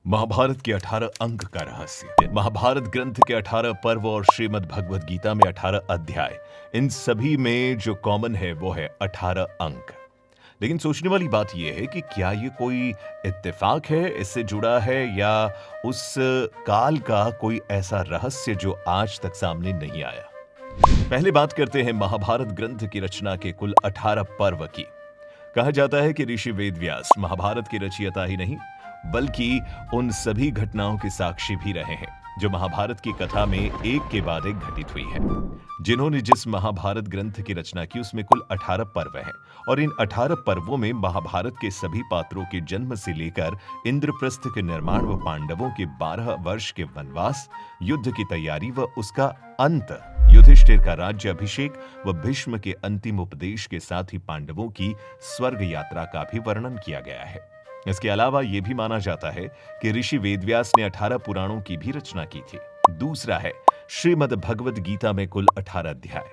महाभारत के 18 अंक का रहस्य। महाभारत ग्रंथ के 18 पर्व और श्रीमद् भगवद गीता में 18 अध्याय, इन सभी में जो कॉमन है वो है 18 अंक। लेकिन सोचने वाली बात यह है कि क्या ये कोई इत्तेफाक है, इससे जुड़ा है, या उस काल का कोई ऐसा रहस्य जो आज तक सामने नहीं आया। पहले बात करते हैं महाभारत ग्रंथ की रचना के कुल 18 पर्व की। कहा जाता है कि ऋषि वेदव्यास महाभारत के रचयिता ही नहीं बल्कि उन सभी घटनाओं के साक्षी भी रहे हैं जो महाभारत की कथा में एक के बाद एक घटित हुई है। जिन्होंने जिस महाभारत ग्रंथ की रचना की उसमें कुल 18 पर्व हैं और इन 18 पर्वों में महाभारत के सभी पात्रों के जन्म से लेकर इंद्रप्रस्थ के निर्माण व पांडवों के 12 वर्ष के वनवास, युद्ध की तैयारी व उसका अंत, युधिष्ठिर का राज्य अभिषेक व भीष्म के अंतिम उपदेश के साथ ही पांडवों की स्वर्ग यात्रा का भी वर्णन किया गया है। इसके अलावा यह भी माना जाता है कि ऋषि वेदव्यास ने 18 पुराणों की भी रचना की थी। दूसरा है श्रीमद् भगवद गीता में कुल 18 अध्याय।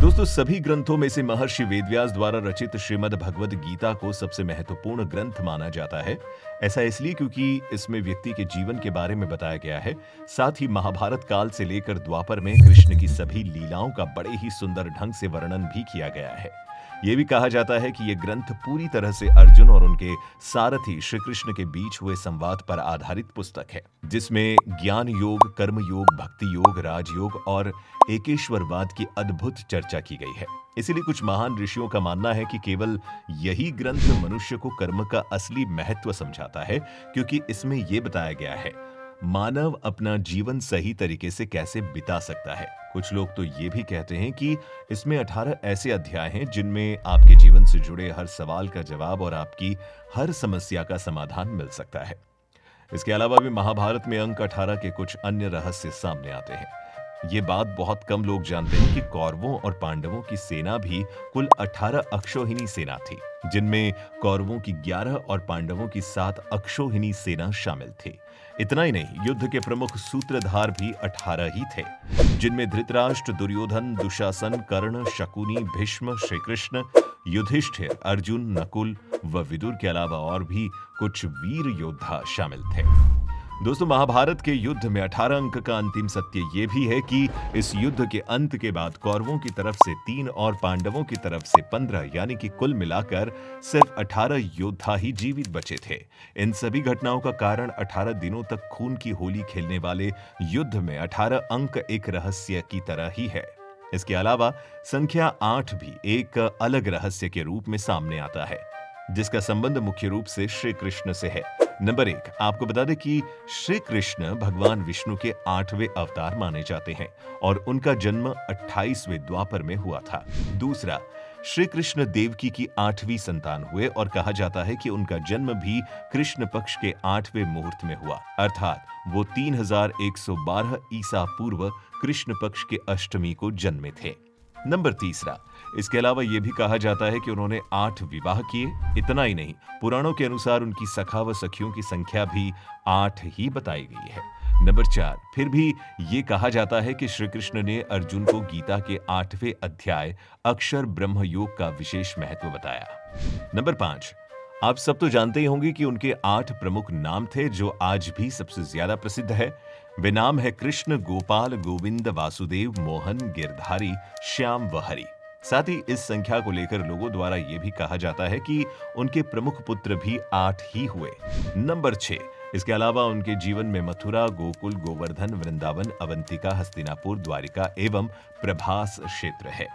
दोस्तों, सभी ग्रंथों में से महर्षि वेदव्यास द्वारा रचित श्रीमद् भगवद गीता को सबसे महत्वपूर्ण ग्रंथ माना जाता है। ऐसा इसलिए क्योंकि इसमें व्यक्ति के जीवन के बारे में बताया गया है। साथ ही महाभारत काल से लेकर द्वापर में कृष्ण की सभी लीलाओं का बड़े ही सुंदर ढंग से वर्णन भी किया गया है। यह भी कहा जाता है कि यह ग्रंथ पूरी तरह से अर्जुन और उनके सारथी श्री कृष्ण के बीच हुए संवाद पर आधारित पुस्तक है, जिसमें ज्ञान योग, कर्म योग, भक्ति योग, राजयोग और एकेश्वरवाद की अद्भुत चर्चा की गई है। इसीलिए कुछ महान ऋषियों का मानना है कि केवल यही ग्रंथ मनुष्य को कर्म का असली महत्व समझाता है, क्योंकि इसमें यह बताया गया है मानव अपना जीवन सही तरीके से कैसे बिता सकता है। कुछ लोग तो ये भी कहते हैं कि इसमें 18 ऐसे अध्याय हैं जिनमें आपके जीवन से जुड़े हर सवाल का जवाब और आपकी हर समस्या का समाधान मिल सकता है। इसके अलावा भी महाभारत में अंक 18 के कुछ अन्य रहस्य सामने आते हैं। ये बात बहुत कम लोग जानते हैं कि कौरवों और पांडवों की सेना भी कुल 18 अक्षौहिणी सेना थी, जिनमें कौरवों की 11 और पांडवों की 7 अक्षौहिणी सेना शामिल थी। इतना ही नहीं, युद्ध के प्रमुख सूत्रधार भी 18 ही थे, जिनमें धृतराष्ट्र, दुर्योधन, दुशासन, कर्ण, शकुनी, भीष्म, श्रीकृष्ण, युधिष्ठिर, अर्जुन, नकुल व विदुर के अलावा और भी कुछ वीर योद्धा शामिल थे। दोस्तों, महाभारत के युद्ध में 18 अंक का अंतिम सत्य यह भी है कि इस युद्ध के अंत के बाद कौरवों की तरफ से 3 और पांडवों की तरफ से 15, यानी कि कुल मिलाकर सिर्फ 18 योद्धा ही जीवित बचे थे। इन सभी घटनाओं का कारण 18 दिनों तक खून की होली खेलने वाले युद्ध में 18 अंक एक रहस्य की तरह ही है। इसके अलावा संख्या 8 भी एक अलग रहस्य के रूप में सामने आता है, जिसका संबंध मुख्य रूप से श्री कृष्ण से है। नंबर 1, आपको बता दें कि श्री कृष्ण भगवान विष्णु के 8वें अवतार माने जाते हैं और उनका जन्म 28वें द्वापर में हुआ था। दूसरा, श्री कृष्ण देवकी की 8वीं संतान हुए और कहा जाता है कि उनका जन्म भी कृष्ण पक्ष के 8वें मुहूर्त में हुआ, अर्थात वो 3112 ईसा पूर्व कृष्ण पक्ष के अष्टमी को जन्मे थे। नंबर 3, इसके अलावा यह भी कहा जाता है कि उन्होंने 8 विवाह किए। इतना ही नहीं, पुराणों के अनुसार उनकी सखा व सखियों की संख्या भी 8 ही बताई गई है। नंबर 4, फिर भी ये कहा जाता है कि श्री कृष्ण ने अर्जुन को गीता के 8वें अध्याय अक्षर ब्रह्म योग का विशेष महत्व बताया। नंबर 5, आप सब तो जानते ही होंगे कि उनके 8 प्रमुख नाम थे जो आज भी सबसे ज्यादा प्रसिद्ध है। वे नाम है कृष्ण, गोपाल, गोविंद, वासुदेव, मोहन, गिरधारी, श्याम व हरि। साथ ही इस संख्या को लेकर लोगों द्वारा यह भी कहा जाता है कि उनके प्रमुख पुत्र भी 8 ही हुए। नंबर 6, इसके अलावा उनके जीवन में मथुरा, गोकुल, गोवर्धन, वृंदावन, अवंतिका, हस्तिनापुर, द्वारिका एवं प्रभास क्षेत्र है।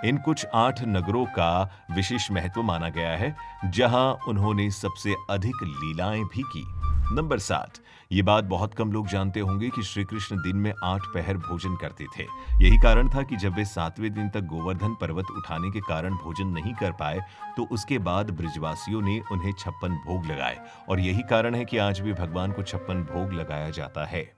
इन कुछ 8 नगरों का विशेष महत्व माना गया है, जहां उन्होंने सबसे अधिक लीलाएं भी की। नंबर 7, ये बात बहुत कम लोग जानते होंगे कि श्री कृष्ण दिन में 8 पहर भोजन करते थे। यही कारण था कि जब वे 7वें दिन तक गोवर्धन पर्वत उठाने के कारण भोजन नहीं कर पाए, तो उसके बाद ब्रिजवासियों ने उन्हें 56 भोग लगाए और यही कारण है कि आज भी भगवान को 56 भोग लगाया जाता है।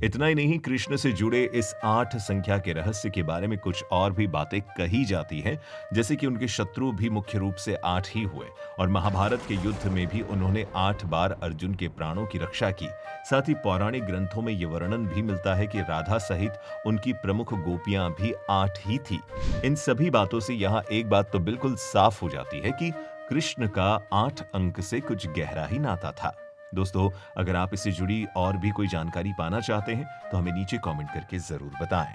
इतना ही नहीं, कृष्ण से जुड़े इस 8 संख्या के रहस्य के बारे में कुछ और भी बातें कही जाती हैं, जैसे कि उनके शत्रु भी मुख्य रूप से 8 ही हुए और महाभारत के युद्ध में भी उन्होंने 8 बार अर्जुन के प्राणों की रक्षा की। साथ ही पौराणिक ग्रंथों में यह वर्णन भी मिलता है कि राधा सहित उनकी प्रमुख गोपियां भी 8 ही थी। इन सभी बातों से यहाँ एक बात तो बिल्कुल साफ हो जाती है कि कृष्ण का 8 अंक से कुछ गहरा ही नाता था। दोस्तों, अगर आप इससे जुड़ी और भी कोई जानकारी पाना चाहते हैं तो हमें नीचे कमेंट करके जरूर बताएं।